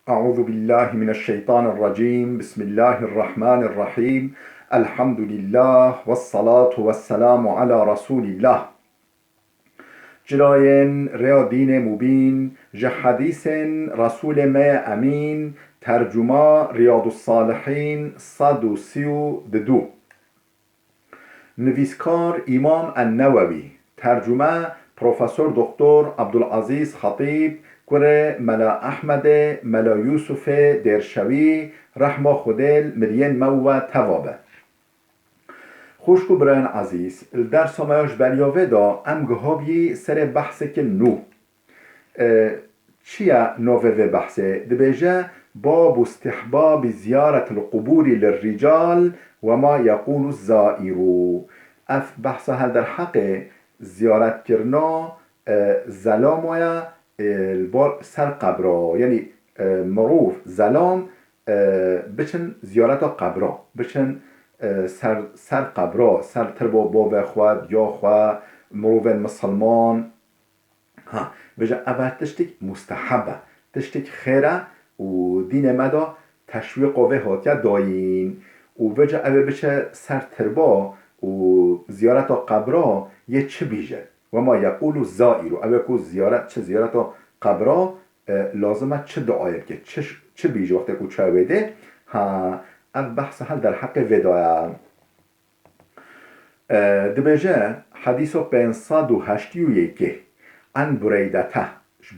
أعوذ بالله من الشيطان الرجيم. بسم الله الرحمن الرحيم. الحمد لله والصلاة والسلام على رسول الله. جراين ريا دين مبين جحديث رسول ما أمين. ترجمة رياض الصالحين صد سيو ددو. نویسکار امام النووي. ترجمه پروفسور دکتر عبدالعزیز خطیب. کره ملا احمد ملا یوسف درشوی رحمه خودل مرین مو توابه. خوشکو بران عزیز در سامایش بریاوه دا امگهابی سر بحث که نو چیه نوه بحثه دبیجه باب استحباب زیارت القبور للرجال وما يقول الزائر. اف بحث هل در حق زیارت کرنا زلام سر قبرا، یعنی مروف زلام بچن زیارت قبرا، بچن سر قبرا، سر تربا باب خواد یا خواه مروف مسلمان ها بجا اول تشتک مستحبه، تشتک خیره و دین مدا تشویق و هاتیا داین و بجا اول بچه سر تربا و زیارت قبرا یه چه بیجه و ما یقول زائر اول که زیارت چه زیارت قبرا لازمه چه دعایه که چه بیجه وقتی که چه ویده ها اول بحث هل در حق ودایه دبیجه حدیث 581 عن بریدته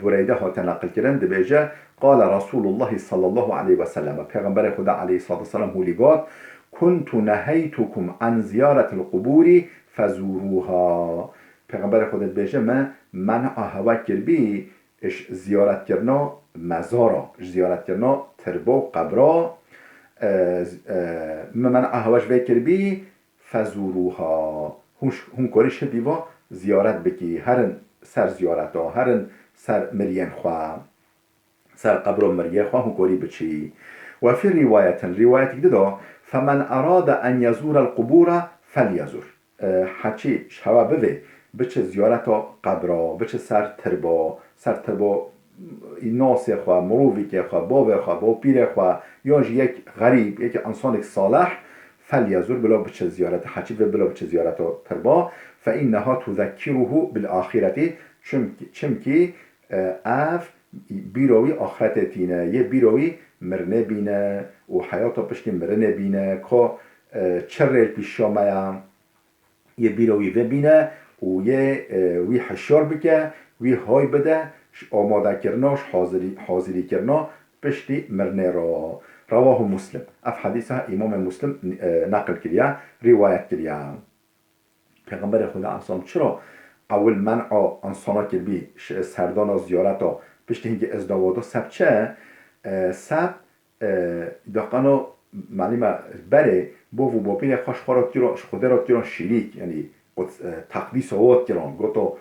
بریده ها تنقل کردن دبیجه قال رسول الله صلی الله علیه و سلم پیغمبر خدا علیه الصلاة والسلام هولیگات كنت نهيتكم عن زيارة القبور فزوروها. پیغمبر خودت بیشه من منع هوا کربی اش زیارت کرنا مزارا، زیارت کرنا تربو قبرا منع هواش بی کربی فزوروها هم کارش دیوا زیارت بکی هرن سر زیارت ها هرن سر مرین خواه سر قبر مرین خواه هم کاری بچی. و فی روایت دا فمن اراد ان یزور القبور فلیزور. حچی شوا بوه بچه زیارت قبرا، بچه سر تربا ناس خواه مروفی که خواه باب خواه با پیر خواه یا یک غریب یک انسان صالح فلیزور بلا بچه زیارت حچی و بلا بچه زیارت تربا فإنها تذکره بالآخرتی چمکی اف بیروی آخرت تینه یه بیروی مرنه بینه و حیاتا پشتی مرنه بینه که چره پیش شامه یه بیروی بینه و یه وی حشار بکه وی های بده آماده کرناش حاضری کرنا پشتی مرنه را. رواه مسلم. اف حدیث امام مسلم نقل کریا روایت کریا. پیغمبر خدا انسان چرا اول منع انسانا کربی سردان زیارتا پشتی هنگی ازدوادا سب چه سب دقیقا معلومه بره با و بابین خوش خوده را تیران شریک یعنی تقدیس آواد کران گوتو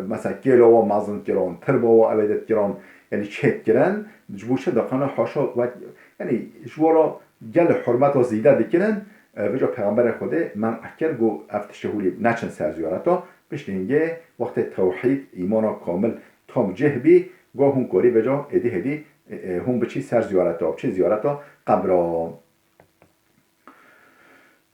مثلا گیلا و مزن کران تربا و عبادت کران یعنی چهت کرن جبوشه دقیقا حاشا و یعنی جوارا گل حرمت و زیده دکرن وجا پیغمبر خوده من اکر گو افتشهولی نچن سر زیارتا بشت هنگه وقت توحید ایمانا کامل تام جهبی گو هم کاری بجا هدی هم بچی سر زیارتا بچی زیارتا قبرا.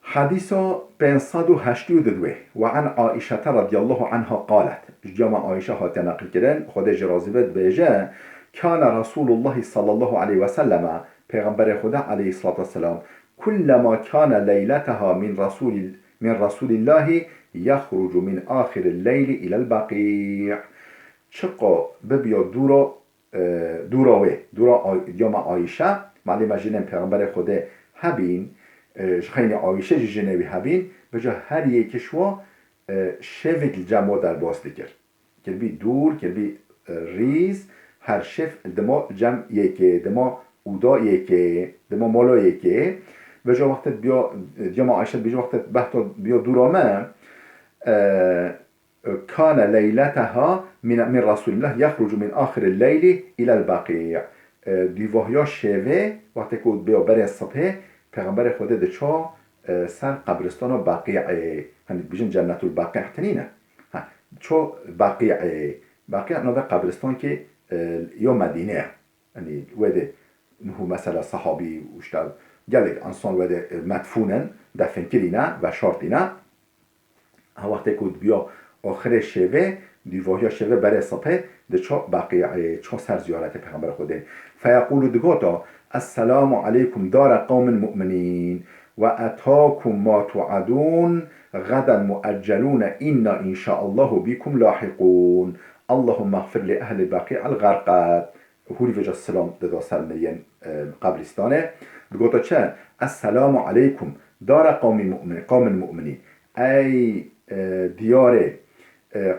حديث 582 وعن عائشة رضي الله عنها قالت جمع عائشة هات نقل كدن خود جرازبت بيجا كان رسول الله صلى الله عليه وسلم پیغمبر خدا عليه الصلاة والسلام كلما كان ليلتها من رسول الله يخرج من آخر الليل إلى البقيع. چقا ببیا دورا جمع عائشة معلومه جنن پیغمبر خدا هبین خیلی عایشه جنوی هبین بجا هر یکشوا شفت الجمع در باز دیگر کربی دور کربی ریز هر شف دما جمع یکه دما اودا یکه دما مالا یکه بجا وقت بیا جمع عایشه بجا وقت بحث بیا دورامه كان ليلتها من رسول الله يخرج من آخر الليل إلى البقيع. دیوهیا شوه وقتی که بیا بری الصبح پیغمبر خدا دچا سر قبرستان و بقیع هنی بیشن جنت البقیع تنینه چو بقیع نوه قبرستان که یا مدینه هنی وده نهو مثلا صحابي وشتاب قالك انسان وده مدفونا دفن كرينا و شرطنا ها وقتی کود بیا آخر شوه دیواه شوه برای صبح ده چه باقی چه سر زیارت پیغمبر خوده فیقول دگوتا السلام علیکم دار قوم مؤمنین و اتاکم ما توعدون غدا مؤجلون إنا إن شاء الله بكم لاحقون اللهم اغفر لأهل بقيع الغرقات هولي فيجا السلام ده سال مليان قبرستانه بقولتا چه السلام عليكم دار قوم المؤمنين أي ديار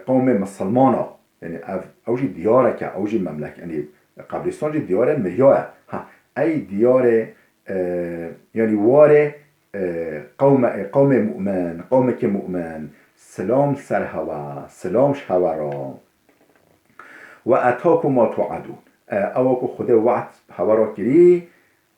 قوم مسلمانا يعني اوجي ديارك اوجي مملكة يعني قبرستان جي ديار مرياه ها أي ديار يعني واره قوم مؤمن قومك مؤمن سلام سر هوا سلام هوا را و اتاکم ما توعدون او که خود وعد هوا را کری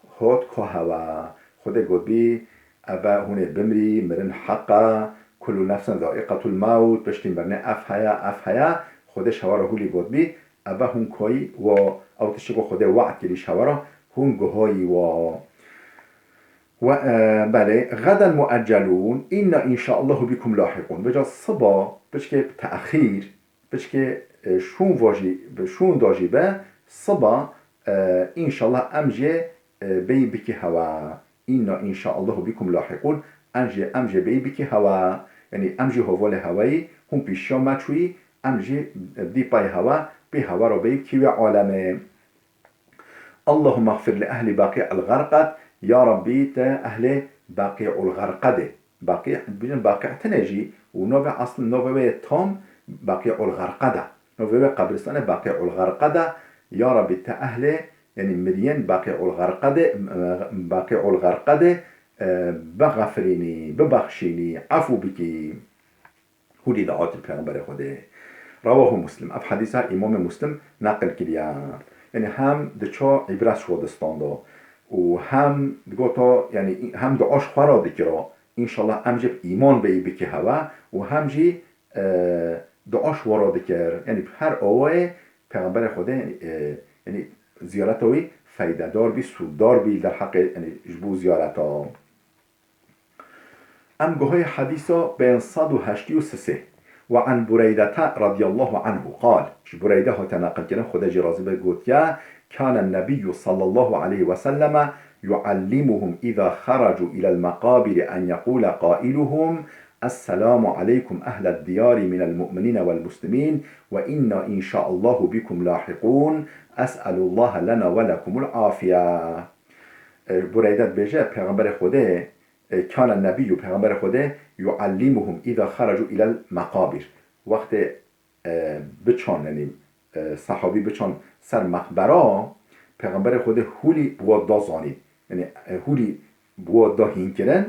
خود که هوا خود گود بی اوه هونه بمری مرن حقا کل نفس ذائقة الموت بشتین برنه اف هیا خودش هوا را هولی گود بی اوه هون کهی و او تشکو خود وعد کریش هوا را هون گهایی و بله غدا مؤجلون إنا إن شاء الله بكم لاحقون بجا صبا بشكي تأخير بشكي شون داجي به صبا إن شاء الله أمجي بي بكي هوا إنا إن شاء الله بكم لاحقون أمجي بي بكي هوا يعني أمجي هوال هوایی هم پیشا مچوی أمجي بدي باي هوا بي هوا رو بي بكي عالمه اللهم اغفر لأهل باقي الغرقات يا ربي أهل باقي الغرقدة باقي بيجن باقي تنجي ونوبة أصل نوبة تام باقي الغرقدة نوبة قبرستان باقي الغرقدة يا ربي أهل يعني مليان باقي الغرقدة بغفريني ببخشيني عفو بكي هودي دعوات البيغمبر خوده رواه مسلم اف حديثة امام مسلم نقل كليا يعني هم دچا عبرت شودستان دا و هم دگوتا يعني هم دعاش خورا دکرا انشالله امجب ایمان به بکی هوا و همجی دعاش ورا دکر يعني هر آوه پیغمبر خوده يعني زیارتوی فایده دار بی سود دار بی در حق يعني جبو زیارتا ام گوهای حدیثا بین 183 وعن بريدة رضي الله عنه قال بريدة هو تناقل كنا خدا جرازي بقوتيا كان النبي صلى الله عليه وسلم يعلمهم إذا خرجوا إلى المقابر أن يقول قائلهم السلام عليكم أهل الديار من المؤمنين والمسلمين وإنا إن شاء الله بكم لاحقون أسأل الله لنا ولكم العافية بريدة بيجا پیغمبر خدا كان النبي پیغمبر خدا يعلمهم إذا خرجوا إلى المقابر وقت بچان يعني صحابي بچان سر مقبره پیغمبر خدا هولی بودا زانید يعني هولی بودا هنكرن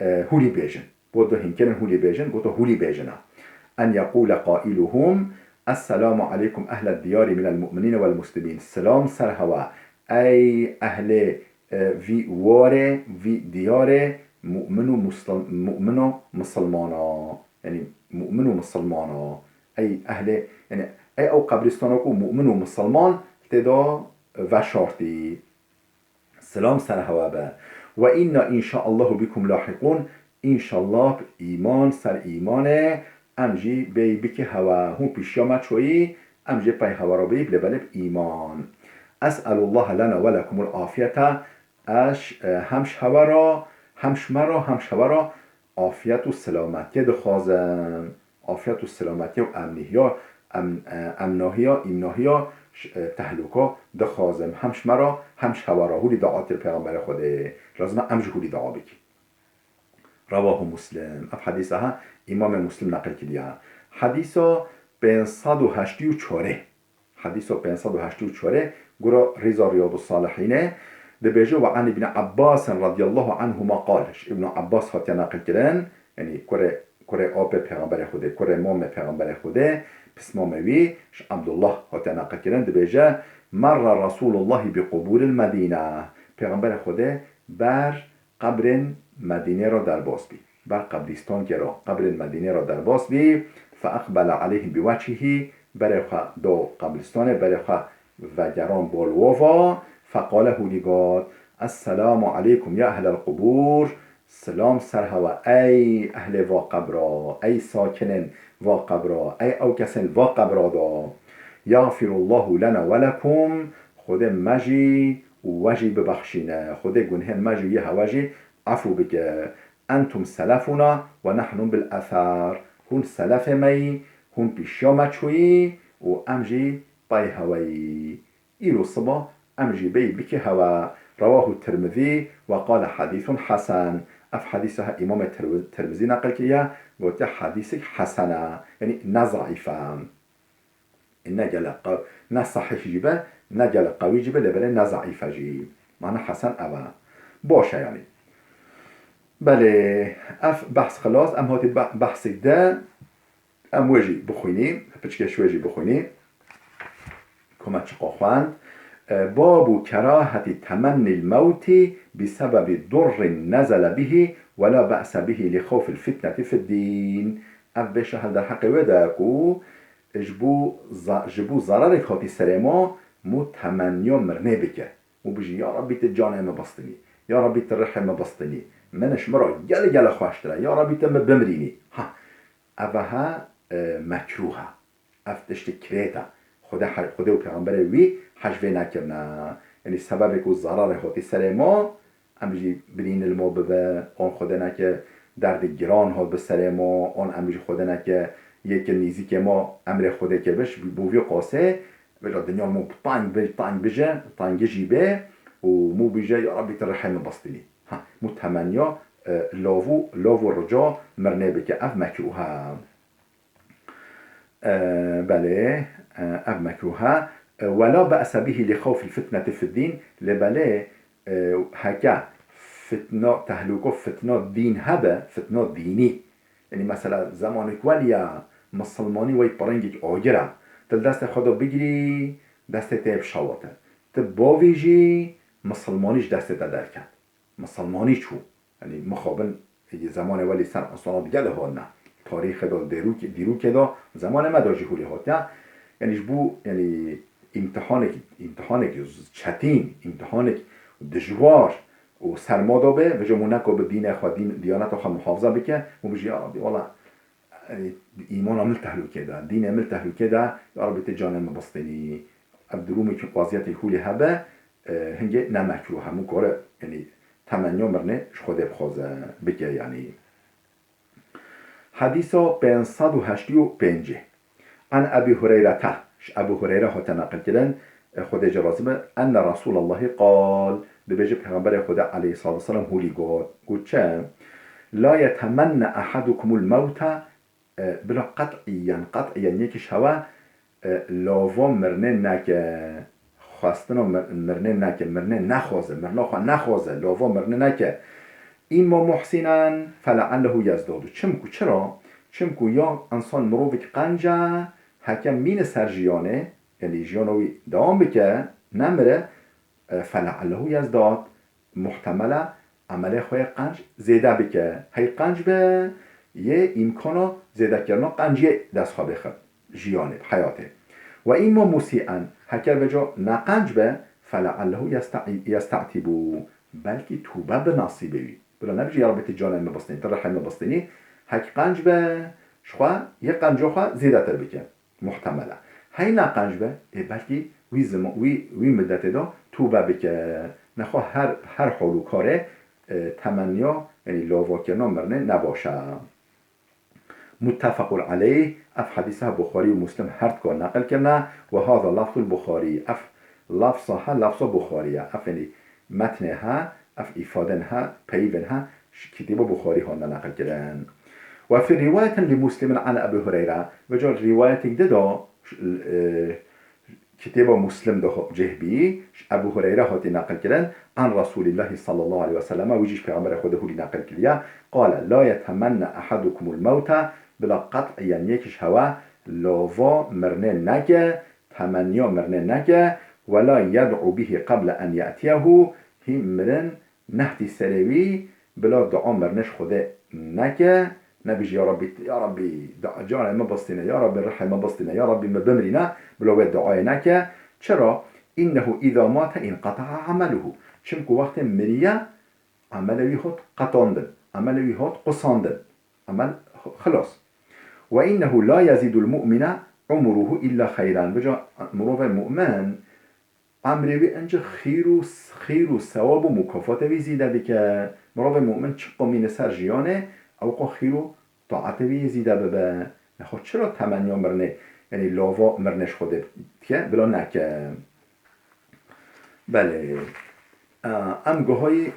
هولی بيجن بودا هنكرن هولی بيجن قلت هولی بيجنا أن يقول قائلهم السلام عليكم أهل الديار من المؤمنين والمسلمين السلام سر هوا أي أهل في واره في دياره مؤمن مسلمانا يعني مؤمن مسلمانا أي أهل يعني أي أو قبرستانكو مؤمن مسلمان تدا و شرطي سلام سر هوابه وإنا إن شاء الله بكم لاحقون إن شاء الله إيمان سر إيمانه أمجي بي بك هوا هم بيشيامت شوي أمجي بي هوا رو بي بلبلب إيمان أسأل الله لنا ولكم العافية اش همش هوا را همش مرا همش هوا را عافیت و سلامتی دخوازم عافیت و سلامتی و امناهی تهلوکا دخوازم همش مرا همش هوا را هولی دعات پیغمبر خوده لازم امج هولی دعا بکی رواه مسلم اف حدیثه ها امام مسلم نقل کردیا حدیثا 584 حدیثا 584 گرا رضا ریاض الصالحینه دبيجو وعن ابن عباس رضي الله عنهما قال ابن عباس هات ناقل كرن يعني كره آب پیغمبر خوده كره مام پیغمبر خوده بس ماموي عبد الله هات ناقل كرن دبيجا مر رسول الله بقبور المدينة پیغمبر خوده بر قبر مدينة را در باس بي بر قبرستان که را قبر مدينة را در باس بي فاقبل عليه بوجهه برخوا دو قبرستان برخوا و گران بالووا فقال هولیگات السلام علیکم یا اهل القبور، سلام سر هوا ای اهل و قبرا، ای ساکنن و قبرا، ای او کسن و قبرا دا، یغفر الله لنا ولکم، خود مجی وجی ببخشینه، خود گنه مجی یه هواجی عفو بکه، انتم سلفنا و نحن بالاثار، هون سلف می، هون پیشیا مچوی و امجی بای هوایی، ایرو صبا امجی بی بکی هوا. رواه الترمذي وقال حديث حسن. اف حديثها امام الترمذي نقل كيا قلت حديث حسنه يعني نضعيفه، نجل نصحيح جيبه، نجل قوي جيبه، لبلا نضعيفه جيب، معنى حسن أبا باشه يعني. بله اف بحث خلاص. ام هاتي بحث ده ام وجي بخويني بچكش وجي بخويني كما تشقا خواند. باب كراهة تمني الموت بسبب ضر نزل به ولا بأس به لخوف الفتنة في الدين. اف بشه هل در حق وداكو جبو ضرر هاتي سرما مو تمنيا مرنه بكه، مو بجي يا ربي تجان اما بسطني، يا ربي ترحم ما بسطني، منش مرا جل خواشتره، يا ربي تم بمريني. ها اوها مکروه، افتشت کریتا خدا و پیغمبر وی حجوه نکرنا، یعنی سبب که ضرر هاتی سر ما امجی برین الما ببه، آن خدا نکه درد گران ها به سر ما، آن امجی خدا نکه یک نیزی که ما امر خدا که بش بووی قاسه بلا دنیا مو تانگ بجه تانگ جیبه و مو بجه یا ربی ترحم بسطنی. ها متمنیا لاو رجا مرنه بکه اف مکروه. بله اف مکروه. ولا بأس به لخوف الفتنة في الدين، لبله هكا فتنة تهلوكو فتنة دين هبه، فتنة ديني، يعني مثلا زمانك وليا مسلماني وي برنجك آجره تل دست خدا بگیری دست تیب شواته تباویجی مسلمانیش دست در کرد. مسلمانی چو یعنی مخابن زمان ولی سر اصلا بگله ها نه تاریخ دا دیرو که دا زمان مداجی هولی ها نه، یعنی بو یعنی امتحانک چتین، امتحانک دجوار و سرمادا به و جمونکو به دین خوا دیانت خوا محافظه بکه و بجی یا ربی والا ایمان عمل تهلوکه ده، دین عمل تهلوکه ده، یا ربی تجانم بسطنی عبدالرومی که قاضیت هولی هبه هنگه نمکروه همون کاره، یعنی تمنیا مرنه خود بخوازه بکه. یعنی حدیثا 585 عن ابی هریره ابو هریره ها تنقل کردن خود جرازمه ان رسول الله قال ببیجه پیغمبر خدا علیه الصلاة والسلام هولی گفت چه لا يتمنى احدكم الموت بلا قطعيا یکیش هوا لاوا مرنه نکه خواستنا مرنه نکه مرنه نخوازه مرنا خواه نخوازه لاوا مرنه نکه این ما محسنن فلعله یزدادو چمکو چرا؟ چمکو یا انسان مروفک قنجه حکم مین سرجیانه یعنی جیانوی دوام بکه نمره فلعله یزداد محتمله عمله خواه قنج زیده بکه هی قنج به یه امکانا زیده کردن قنجیه دست خواه بخواه جیانه حیاته و این ما مسیعن هکر بجا نقنج به فلعله یستعتبو بلکه توبه به نصیبه بی بلا نبیجی یا ربی تجانه مبستنی ترحم مبستنی هک قنج به شخواه یه قنجا خواه زیده تر بکه محتمله هی نقنج به بلکه وی مدت دا توبه بکه نخواه هر حالو کاره تمنیا یعنی لاوا کردن مرنه نباشه. متفق علیه اف حدیثه بخاری و مسلم هر کار نقل کرده و هذا لفظ البخاری اف لفظها لفظ بخاریه اف یعنی متنها اف افادنها پیونها کتاب بخاری ها نقل کردن. و فی روایت لمسلم عن ابی هریره و جا روایت دا كتاب مسلم ده جهبي أبو هريرة هاتي نقل كلن عن رسول الله صلى الله عليه وسلم ويجيش في عمر خده لي نقل كليا قال لا يتمنى أحدكم الموت بلا قطع يكش هوا لوفا مرنه نكه تمنيا مرنه نكه ولا يدعو به قبل أن يأتيه هم مرن نهتي سلوي بلا دعا مرنش خده نكه نبيجي يا ربي جانا ما بستنا يا ربي الرحمة ما بستنا يا ربي ما بمرنا بلا ود دعای نکه. چرا؟ إنه إذا مات انقطع عمله. چونکو وقت مریه عملوی هات قطاندن، عملوی هات قصاندن، عمل خلاص. وإنه لا يزيد المؤمن عمره إلا خيرا. بجا مروف المؤمن عملوی انج خیر و ثواب و مکافات وی زیده دی که مروف المؤمن چقا مین سر جیانه او قا خیر و طاعت وی زیده ببه. خود چرا تمنیا مرنه یعنی لاوا مرنش خوده که بلا نکه. بله ام گوهای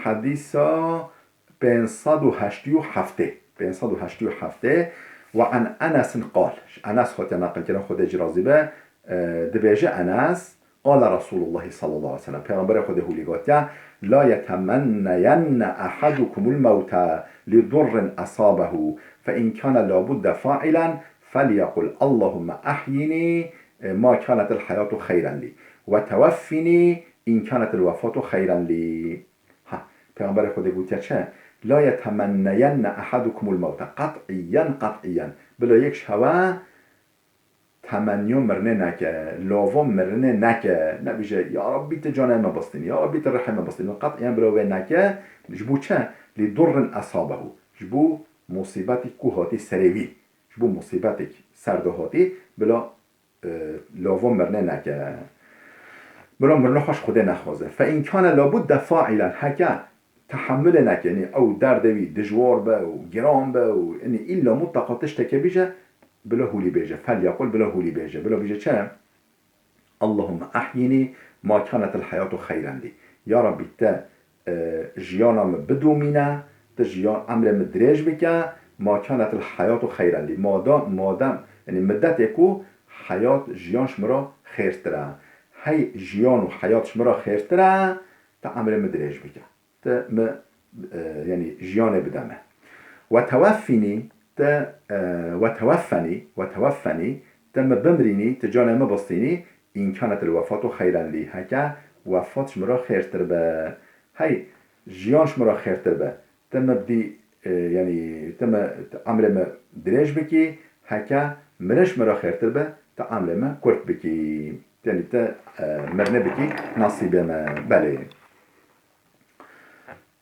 حدیثا 587 وعن أنس قال. أنس خود نقل كده خود اجرازي به دبيجة أنس قال رسول الله صلى الله عليه وسلم پیغمبر خود هولی گفت لا يتمنين أحدكم الموت لضر أصابه فإن كان لابد فاعلا فليقل اللهم أحيني ما كانت الحياة خيرا لي وتوفني إن كانت الوفاة خيرا لي. پیغمبر خود گفت چه؟ لا يتمنين أحدكم الموت قطعيا بلا یک شوا تمنیو مرنه نکه، لاوا مرنه نکه، نبیشه یا ربی تجانه ما بستین یا ربی ترحم ما بستین قطعیاً بلا نکه. جبو چه؟ لضر أصابه، جبو مصیبتی کوهاتی سریوی، جبو مصیبتی سردهاتی بلا لاوا مرنه نکه، بلا مرنه خوش خوده نخوازه. فإن كان لابد فاعلا حکه تحمل نکه، یعنی او دردوی دجوار به و گرام به و یعنی ایلا مطاقاتش تکه بیشه بلا هولی بیجه. فلیقل بلا هولی بیجه، بلا بیجه چه؟ اللهم احیینی ما كانت الحیات خیرا لی. یا ربی تا جیانم بدومینه، تا جیان عمل مدریج بکه، ما كانت الحیات خیرا لی، مادم یعنی مدت اکو حیات جیانش مرا خیرتره، هی جیان و حیاتش مرا خیرتره تا عمل مدریج بکه، تا یعنی جیان بدمه. و توفینی وتوفني تم بمريني تجانا ما بسطيني إن كانت الوفاة خيرا لي، هكا وفاتش مرا خيرتر به، هاي جيانش مرا خيرتر به، تم بدي يعني تم عمل ما دريج بكي، هكا مرش مرا خيرتر به تعمل ما كرت بكي، يعني تا مرنا بكي نصيب ما بله.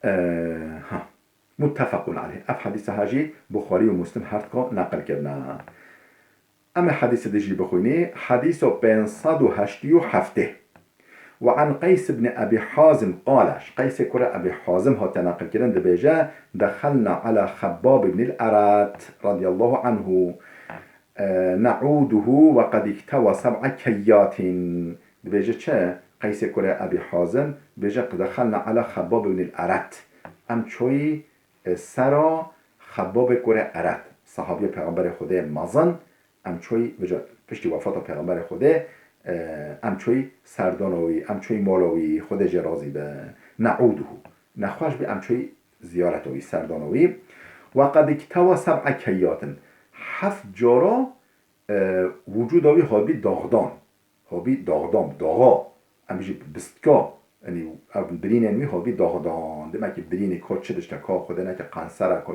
ها متفق عليه. اف حديث هاجي بخاري ومسلم هرتكا نقل كرنا. اما حديث دجي بخويني حديث 587 وعن قيس بن ابي حازم قال. قيس كرة ابي حازم هات نقل كرن دبيجا دخلنا على خباب بن الأرات رضي الله عنه نعوده وقد اكتوى 7 كيات. دبيجا چه؟ قيس كرة ابي حازم بيجا دخلنا على خباب بن الأرات ام چوي سرا خباب کره ارد صحابی پیغمبر خدا مازن امچوی پشتی وفات پیغمبر خدا امچوی سردانوی امچوی مالوی خود جرازی به نعوده نخواش به امچوی زیارتوی سردانوی و قد اکتوا 7 کیات 7 جارا وجودوی هابی داغدان داغا امیجی بستکا یعنی برین می هاوی داغدان دمه که برین که چه داشته که خوده نه که قنصره که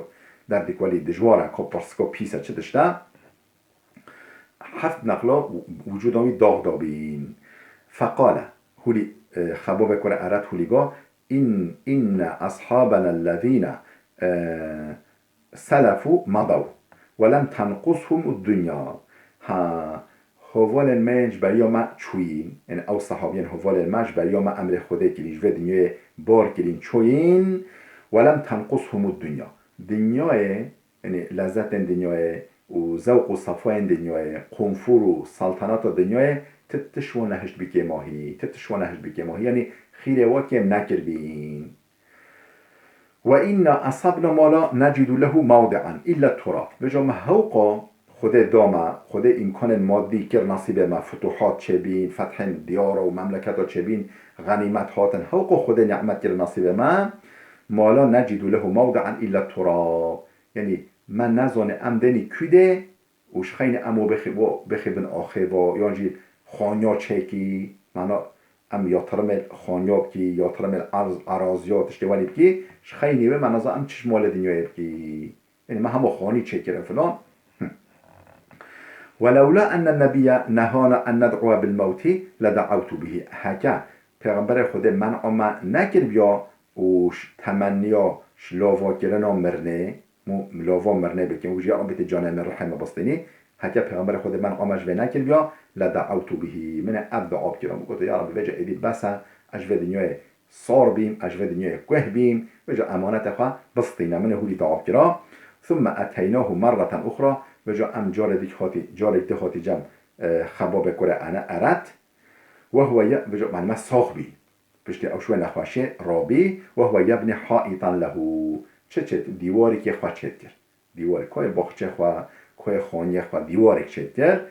دردی که ولی دجواره که پرسکا پیسه چه داشته 7 نقلا وجودامی داغ دابین. فقال هولی خباب کره ارد هولیگا این اصحابنا الذين سلفوا مضوا ولم تنقصهم الدنيا. ها هوال المنج بريوم چوين ان او صحابين هوال المنج بريوم امر خوده كليش و دنيا بار كلين چوين ولم تنقصهم الدنيا. دنيا يعني لذت دنيا و ذوق و صفاء دنيا قنفور و سلطنات دنيا تتشو نهشت بكي ماهي يعني خيره واكيم نكر بين. وإن أصبنا ما لا نجد له موضعا إلا التراب. بجام هوقا خود دامه خود امکان مادی که نصیب ما فتوحات چه بین فتح دیار و مملکت چه بین غنیمت هاتن حق خود نعمت که نصیب ما لا نجد له موضعا الا التراب. یعنی من نزانه امدنی کده و شخین امو بخیبن آخه و یعنی خانیا چه کی مانا ام یا ترمل خانیاب کی یا ترمل عراضیات اشتوالی کی شخینی به منازا ام چشمال دنیای کی یعنی من همه خانی چه کرم فلان. ولولا أن النبي نهانا أن ندعو بالموت لدعوت به هكا پیغمبر خود من اما نکر بیا وش تمنیا شلاوا کرنا مرنه لاوا مرنه بکن وش یا بیت جان من رحمه بستنی هکا پیغمبر خود من آمش و نکر بیا لدعوت به من اب آب کرم گفت یا رب وجه ایدی بسا اجو دنیای صار بیم اجو دنیای کوه بیم وجه امانت خواه بستینا من هولی آب کرم ثم اتیناه مرة اخرى وجه ام جار دیک خاطی جم خباب کره انا ارت وهو وجه معنی ما ساخ بی پشتی اوشو نخواشه رابی وهو یبنی حائطا له چه دیواری که خواه چه کرد دیواری که باخچه خواه که خانیه خواه دیواری چه کرد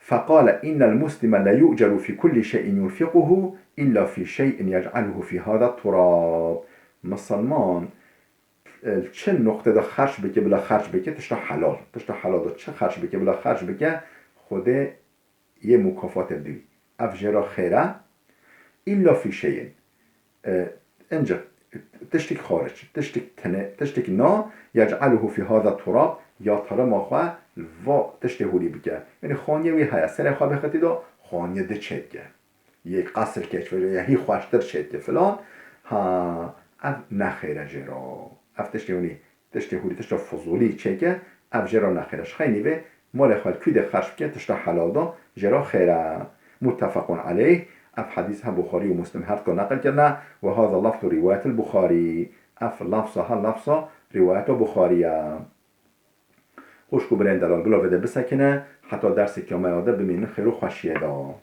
فقال إن المسلم لا يؤجر في كل شيء ينفقه إلا في شيء يجعله في هذا التراب مسلمان چه نقطه دا خرج بکه بلا خرج بکه تشتا حلال دا چه خرج بکه بلا خرج بکه خوده یه مکافات دوی افجرا خیره إلا في شيء انجا تشتك خارج تشتك نا يجعله في هذا التراب یا ترى ما خواه و تشتی هولی بکه یعنی خانیه وی های سر خواه بخطی دا خانیه ده چید که یک قصر کش و یا هی خواشتر چید که فلان ها اف نخیره جرا اف تشتی هولی تشتی فضولی چید که اف جرا نخیرش خیلی به مال خواه کوی خرش بکه تشتا حلال دا جرا خیره متفق علیه اف حدیث ها بخاری و مسلم هر که نقل کرده و هذا لفظ روایت البخاری اف لفظ روایت بخاریه خوشکو برین دلال گلا بده بسکنه حتی درسی که آمده بمینه خیرو خوشیه دا